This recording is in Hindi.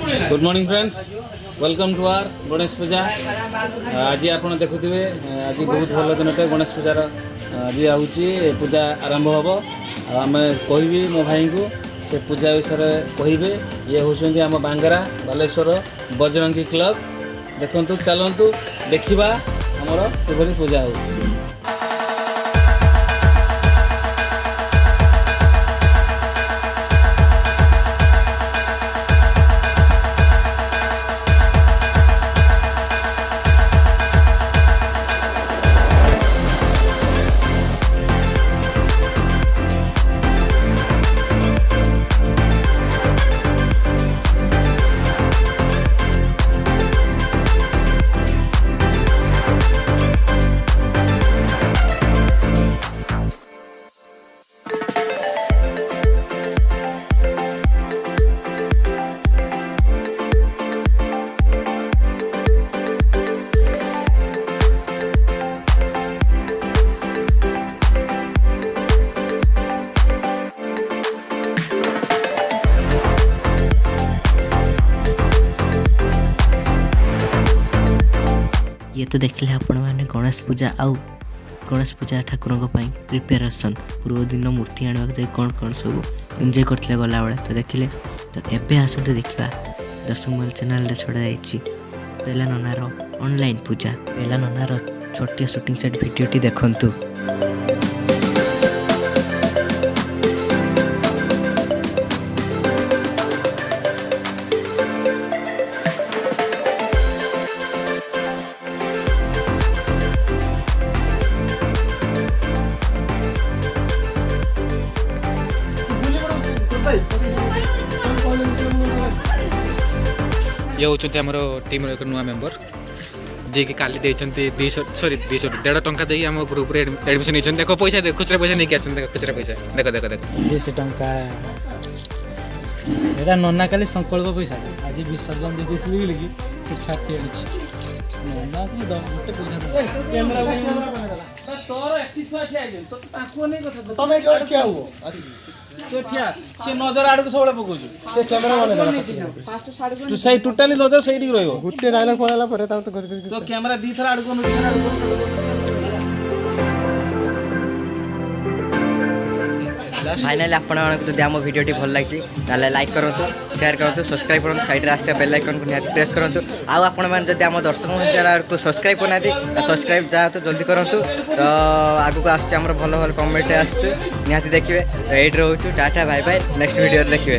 Good morning friends, welcome to our Ganesh Puja. आज आप देखुए आज बहुत भल दिन गणेश पूजार आज आऊँगी पूजा आरंभ हम आम कहि मो भाई को से पूजा विषय कहे। ये हूँ आम बांगरा बालेश्वर बजरंगी क्लब। देखु चलतु देखा आमर किभली पूजा हो। ये तो देखले आपण मैंने गणेश पूजा आउ गणेश पूजा ठाकुर प्रिपेरेसन पूर्व दिन मूर्ति आने जाए कौन कौन सब एंजॉय करते गला बेले तो देखिले। तो एबे आसते देखा दर्शक मोबाइल चैनल छड़ा जाइए पेला ननार ऑनलाइन पूजा। पेला ननार छोटिया शूटिंग सेट भिडियोटी देखंतु। ये होचंती हमर टीम रो एक नुआ मेंबर जे कि काली देचंती 150 टंका देई हम ग्रुप रे एडमिशन नेचन। देखो पैसा देख खुचरा पैसा नहीं आछन। देखो खुचरा पैसा देखो देखो देखो 200 टंका एटा नन्ना काली संकल्प पैसा आज विसर्जन दे देथली लगी ठीक छाती आछि नन्ना को गोटे पैसा कैमरा तोर एक्टिव अछि आइ तो ताको नै कथा तमे क्या हो तो ठिया से नजर आड़ को सबले पकोजु से कैमरा माने तू सही टोटली नजर सही ठीक रहइबो गुटे डायलॉग पळाला परे ता तो कैमरा दी थरा आड़ को फाइनाली आपण जब आम भिडियोटी भल लगी लाइक करूँ, शेयर करूँ, सब्सक्राइब करूँ, साइड आसते बेल आइकन को निहाती प्रेस करूँ। आउ आपड़ी आम दर्शक चैनल को सब्सक्राइब करना सब्सक्राइब जातु जल्दी करूँ। तो आगू आसम भल भल कमेंट आसुँ निहाती देखिए। तो ये रोचु tata bye bye next video देखिए।